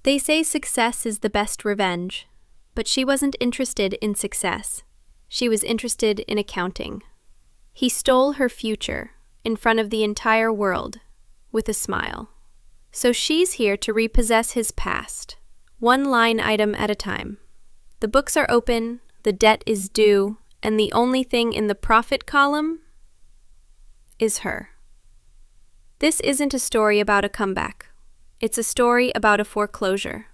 They say success is the best revenge, but she wasn't interested in success. She was interested in accounting. He stole her future in front of the entire world with a smile. So she's here to repossess his past, one line item at a time. The books are open, the debt is due, and the only thing in the profit column is her. This isn't a story about a comeback. It's a story about a foreclosure.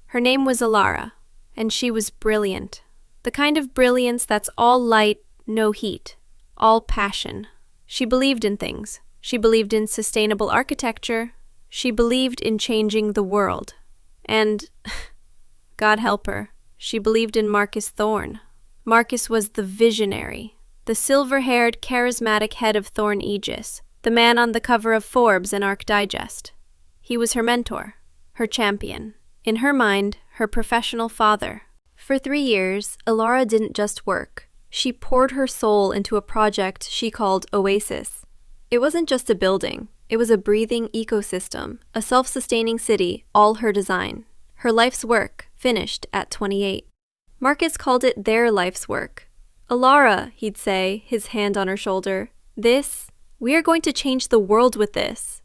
Her name was Alara, and she was brilliant. The kind of brilliance that's all light, no heat, all passion. She believed in things. She believed in sustainable architecture. She believed in changing the world. And, God help her, she believed in Marcus Thorne. Marcus was the visionary, the silver-haired, charismatic head of Thorne Aegis, the man on the cover of Forbes and Arc Digest. He was her mentor, her champion. In her mind, her professional father. For 3 years, Alara didn't just work. She poured her soul into a project she called Oasis. It wasn't just a building. It was a breathing ecosystem, a self-sustaining city, all her design. Her life's work, finished at 28. Marcus called it their life's work. Alara, he'd say, his hand on her shoulder, we are going to change the world with this.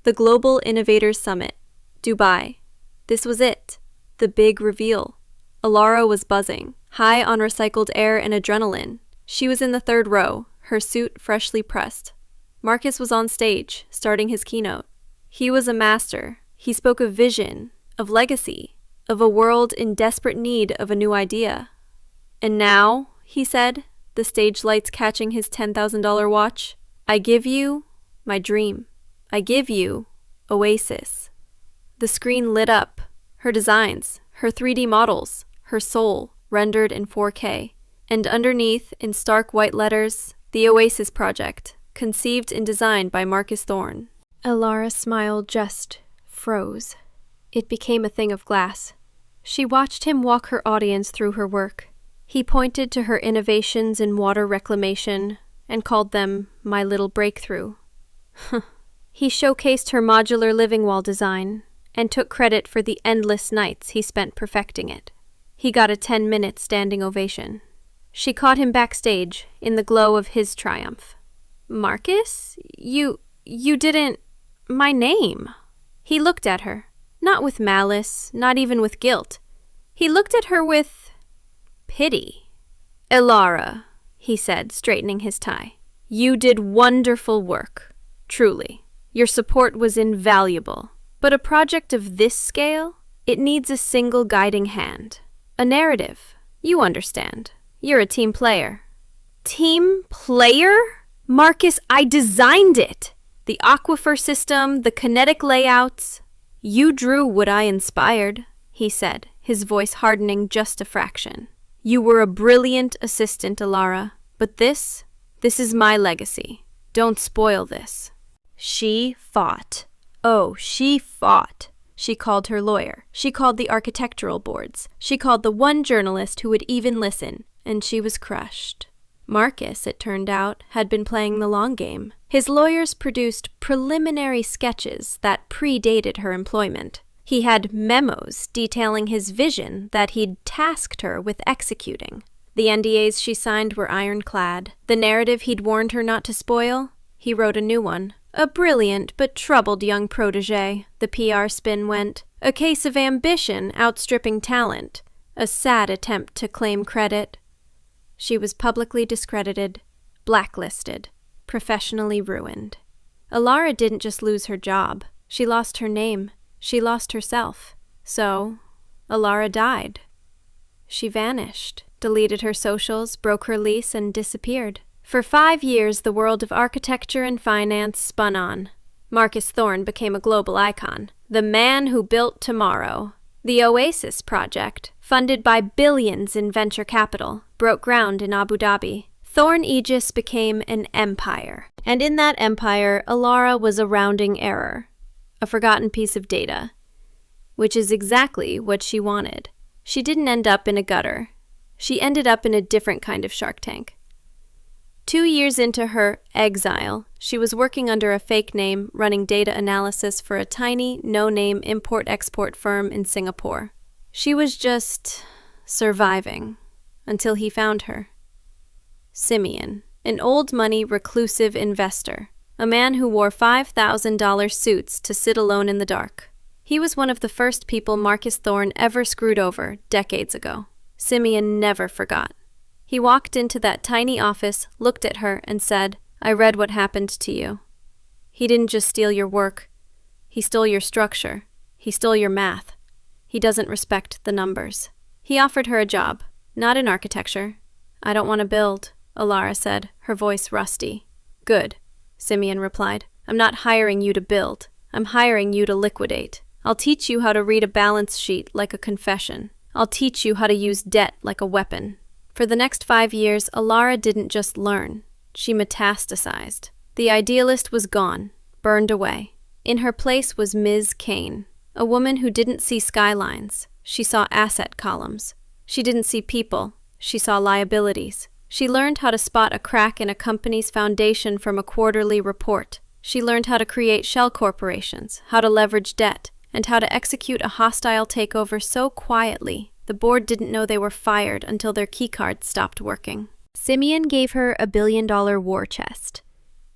The Global Innovators Summit, Dubai. This was it, the big reveal. Alara was buzzing, high on recycled air and adrenaline. She was in the 3rd row, her suit freshly pressed. Marcus was on stage, starting his keynote. He was a master. He spoke of vision, of legacy, of a world in desperate need of a new idea. And now, he said, the stage lights catching his $10,000 watch, I give you my dream. I give you Oasis. The screen lit up. Her designs, her 3D models, her soul, rendered in 4K. And underneath, in stark white letters, the Oasis Project, conceived and designed by Marcus Thorne. Alara's smile just froze. It became a thing of glass. She watched him walk her audience through her work. He pointed to her innovations in water reclamation and called them my little breakthrough. He showcased her modular living wall design and took credit for the endless nights he spent perfecting it. He got a 10-minute standing ovation. She caught him backstage in the glow of his triumph. Marcus? You didn't... My name. He looked at her, not with malice, not even with guilt. He looked at her with pity. Alara, he said, straightening his tie. You did wonderful work, truly. Your support was invaluable. But a project of this scale, it needs a single guiding hand. A narrative. You understand. You're a team player. Team player? Marcus, I designed it! The aquifer system, the kinetic layouts. You drew what I inspired, he said, his voice hardening just a fraction. You were a brilliant assistant, Alara. But this is my legacy. Don't spoil this. She fought. Oh, she fought. She called her lawyer. She called the architectural boards. She called the one journalist who would even listen, and she was crushed. Marcus, it turned out, had been playing the long game. His lawyers produced preliminary sketches that predated her employment. He had memos detailing his vision that he'd tasked her with executing. The NDAs she signed were ironclad. The narrative he'd warned her not to spoil, he wrote a new one. A brilliant but troubled young protégé, the PR spin went. A case of ambition outstripping talent. A sad attempt to claim credit. She was publicly discredited, blacklisted, professionally ruined. Alara didn't just lose her job. She lost her name. She lost herself. So, Alara died. She vanished, deleted her socials, broke her lease, and disappeared. For 5 years, the world of architecture and finance spun on. Marcus Thorne became a global icon, the man who built tomorrow. The Oasis Project, funded by billions in venture capital, broke ground in Abu Dhabi. Thorne Aegis became an empire, and in that empire, Alara was a rounding error, a forgotten piece of data, which is exactly what she wanted. She didn't end up in a gutter. She ended up in a different kind of Shark Tank. 2 years into her exile, she was working under a fake name, running data analysis for a tiny, no-name import-export firm in Singapore. She was just surviving until he found her. Simeon, an old-money, reclusive investor, a man who wore $5,000 suits to sit alone in the dark. He was one of the first people Marcus Thorne ever screwed over decades ago. Simeon never forgot. He walked into that tiny office, looked at her, and said, "I read what happened to you. He didn't just steal your work. He stole your structure. He stole your math. He doesn't respect the numbers." He offered her a job, not in architecture. "I don't want to build," Alara said, her voice rusty. "Good," Simeon replied. "I'm not hiring you to build. I'm hiring you to liquidate. I'll teach you how to read a balance sheet like a confession. I'll teach you how to use debt like a weapon." For the next 5 years, Alara didn't just learn. She metastasized. The idealist was gone, burned away. In her place was Ms. Kain, a woman who didn't see skylines. She saw asset columns. She didn't see people. She saw liabilities. She learned how to spot a crack in a company's foundation from a quarterly report. She learned how to create shell corporations, how to leverage debt, and how to execute a hostile takeover so quietly the board didn't know they were fired until their keycards stopped working. Simeon gave her a $1 billion war chest.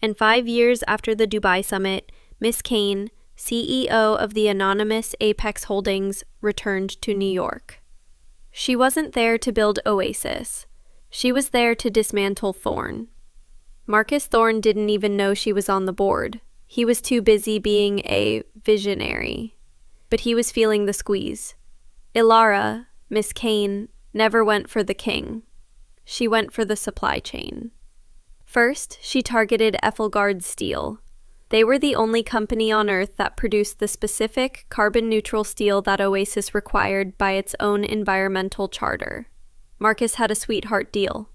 And 5 years after the Dubai summit, Miss Kain, CEO of the anonymous Apex Holdings, returned to New York. She wasn't there to build Oasis. She was there to dismantle Thorne. Marcus Thorne didn't even know she was on the board. He was too busy being a visionary. But he was feeling the squeeze. Alara, Miss Kain, never went for the king. She went for the supply chain. First, she targeted Ethelgard Steel. They were the only company on Earth that produced the specific carbon-neutral steel that Oasis required by its own environmental charter. Marcus had a sweetheart deal.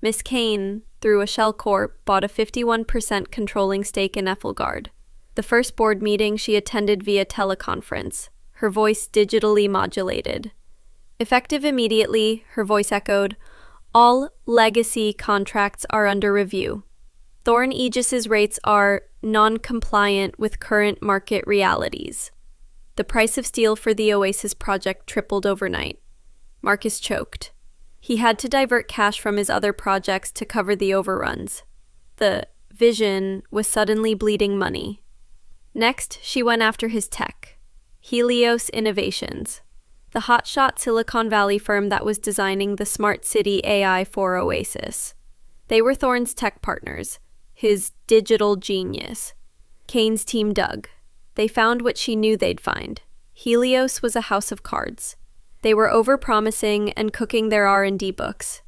Miss Kain, through a shell corp, bought a 51% controlling stake in Ethelgard. The first board meeting she attended via teleconference, her voice digitally modulated. Effective immediately, her voice echoed, "All legacy contracts are under review. Thorne Aegis's rates are non-compliant with current market realities." The price of steel for the Oasis project tripled overnight. Marcus choked. He had to divert cash from his other projects to cover the overruns. The vision was suddenly bleeding money. Next, she went after his tech, Helios Innovations, the hotshot Silicon Valley firm that was designing the smart city AI for Oasis. They were Thorne's tech partners, his digital genius. Kain's team dug. They found what she knew they'd find. Helios was a house of cards. They were overpromising and cooking their R&D books.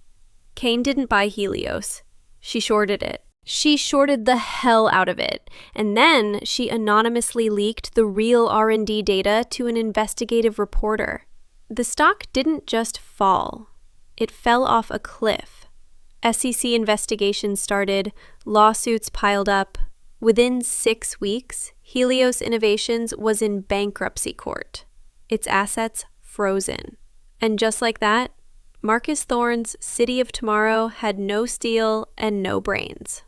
Kain didn't buy Helios. She shorted it. She shorted the hell out of it, and then she anonymously leaked the real R&D data to an investigative reporter. The stock didn't just fall. It fell off a cliff. SEC investigations started, lawsuits piled up. Within 6 weeks, Helios Innovations was in bankruptcy court. Its assets frozen. And just like that, Marcus Thorne's City of Tomorrow had no steel and no brains.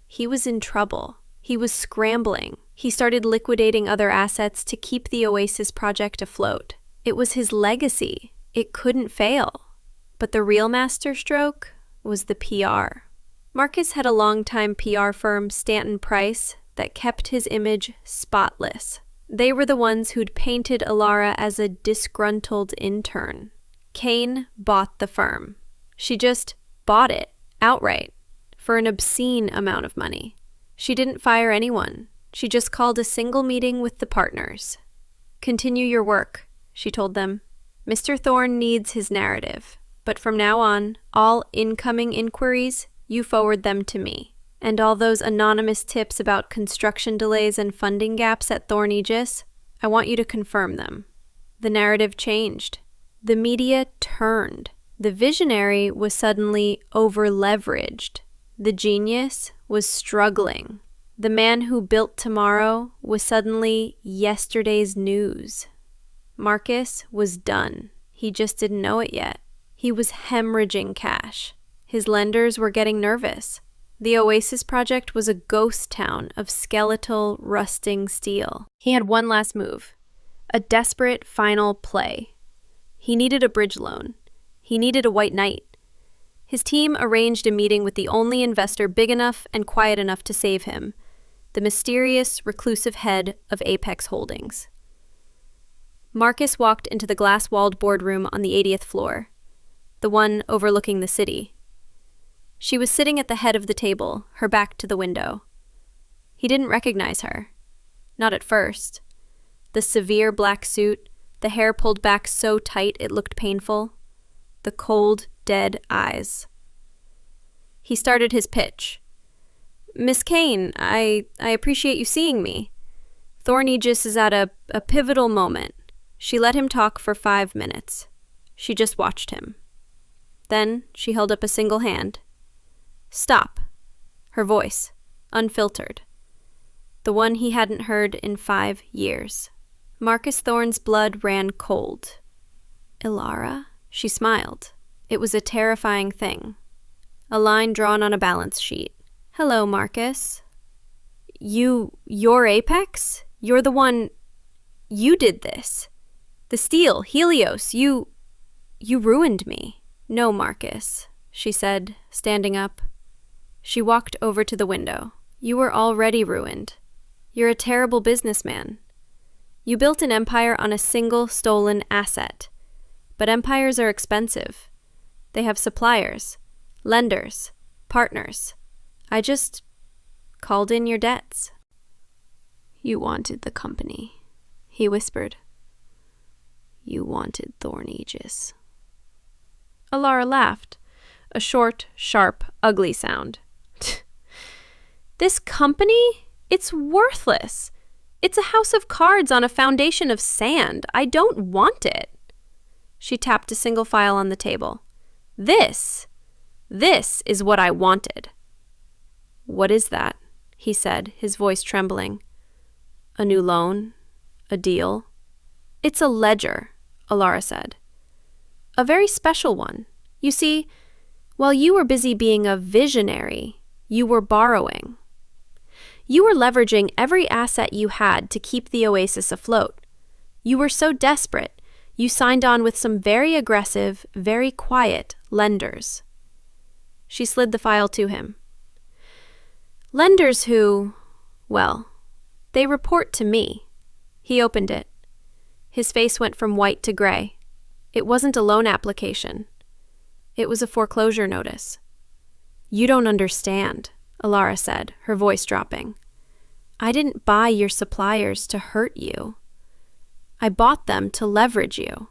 He was in trouble. He was scrambling. He started liquidating other assets to keep the Oasis project afloat. It was his legacy. It couldn't fail. But the real masterstroke was the PR. Marcus had a longtime PR firm, Stanton Price, that kept his image spotless. They were the ones who'd painted Alara as a disgruntled intern. Kain bought the firm. She just bought it outright for an obscene amount of money. She didn't fire anyone. She just called a single meeting with the partners. "Continue your work," she told them. "Mr. Thorne needs his narrative, but from now on, all incoming inquiries, you forward them to me. And all those anonymous tips about construction delays and funding gaps at Thorne Aegis, I want you to confirm them." The narrative changed. The media turned. The visionary was suddenly over-leveraged. The genius was struggling. The man who built tomorrow was suddenly yesterday's news. Marcus was done. He just didn't know it yet. He was hemorrhaging cash. His lenders were getting nervous. The Oasis project was a ghost town of skeletal, rusting steel. He had one last move. A desperate final play. He needed a bridge loan. He needed a white knight. His team arranged a meeting with the only investor big enough and quiet enough to save him, the mysterious, reclusive head of Apex Holdings. Marcus walked into the glass-walled boardroom on the 80th floor, the one overlooking the city. She was sitting at the head of the table, her back to the window. He didn't recognize her. Not at first. The severe black suit, the hair pulled back so tight it looked painful. The cold, dead eyes. He started his pitch. "Miss Kain, I appreciate you seeing me. Thorn Aegis is at a pivotal moment." She let him talk for 5 minutes. She just watched him. Then she held up a single hand. "Stop." Her voice, unfiltered. The one he hadn't heard in 5 years. Marcus Thorne's blood ran cold. "Ilara?" She smiled. It was a terrifying thing. A line drawn on a balance sheet. "Hello, Marcus. You're Apex? You're the one... You did this. The steel, Helios, you ruined me." "No, Marcus," she said, standing up. She walked over to the window. "You were already ruined. You're a terrible businessman. You built an empire on a single stolen asset. But empires are expensive. They have suppliers, lenders, partners. I just called in your debts." "You wanted the company," he whispered. "You wanted Thorn Aegis." Ilara laughed, a short, sharp, ugly sound. "This company? It's worthless. It's a house of cards on a foundation of sand. I don't want it." She tapped a single file on the table. This is what I wanted." "What is that?" he said, his voice trembling. "A new loan? A deal?" "It's a ledger," Ilara said. "A very special one. You see, while you were busy being a visionary, you were borrowing. You were leveraging every asset you had to keep the Oasis afloat. You were so desperate, you signed on with some very aggressive, very quiet lenders." She slid the file to him. "Lenders who, well, they report to me." He opened it. His face went from white to gray. It wasn't a loan application. It was a foreclosure notice. "You don't understand," Ilara said, her voice dropping. "I didn't buy your suppliers to hurt you. I bought them to leverage you.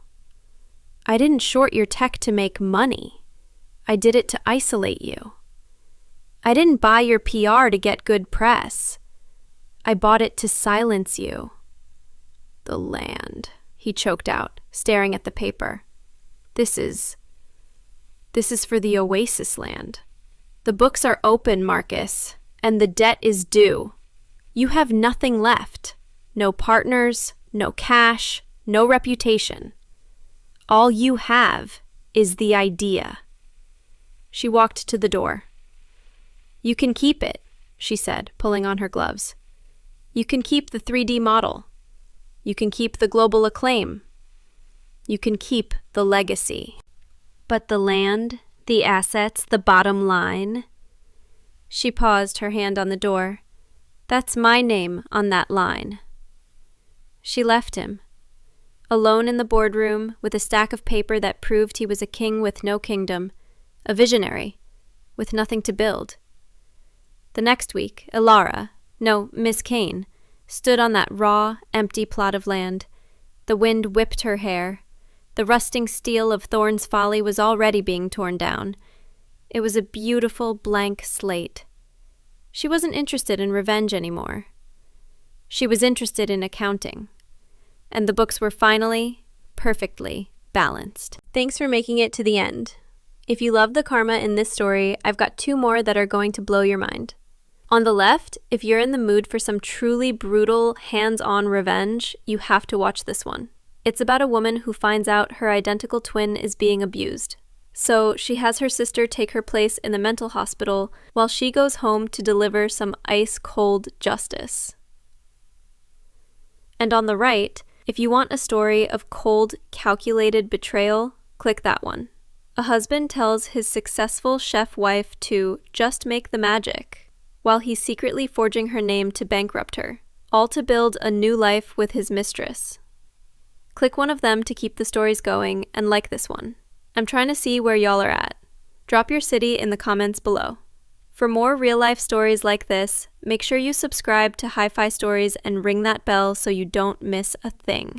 I didn't short your tech to make money. I did it to isolate you. I didn't buy your PR to get good press. I bought it to silence you." "The land," he choked out, staring at the paper. This is for the Oasis land. The books are open, Marcus, and the debt is due. You have nothing left. No partners, no cash, no reputation. All you have is the idea." She walked to the door. "You can keep it," she said, pulling on her gloves. "You can keep the 3D model. You can keep the global acclaim. You can keep the legacy. But the land, the assets, the bottom line..." She paused, her hand on the door. "That's my name on that line." She left him, alone in the boardroom with a stack of paper that proved he was a king with no kingdom, a visionary, with nothing to build. The next week, Miss Kain, stood on that raw, empty plot of land. The wind whipped her hair. The rusting steel of Thorn's Folly was already being torn down. It was a beautiful, blank slate. She wasn't interested in revenge anymore. She was interested in accounting. And the books were finally, perfectly balanced. Thanks for making it to the end. If you love the karma in this story, I've got 2 more that are going to blow your mind. On the left, if you're in the mood for some truly brutal, hands-on revenge, you have to watch this one. It's about a woman who finds out her identical twin is being abused. So she has her sister take her place in the mental hospital while she goes home to deliver some ice-cold justice. And on the right, if you want a story of cold, calculated betrayal, click that one. A husband tells his successful chef wife to just make the magic, while he's secretly forging her name to bankrupt her, all to build a new life with his mistress. Click one of them to keep the stories going and like this one. I'm trying to see where y'all are at. Drop your city in the comments below. For more real-life stories like this, make sure you subscribe to Hi-Fi Stories and ring that bell so you don't miss a thing.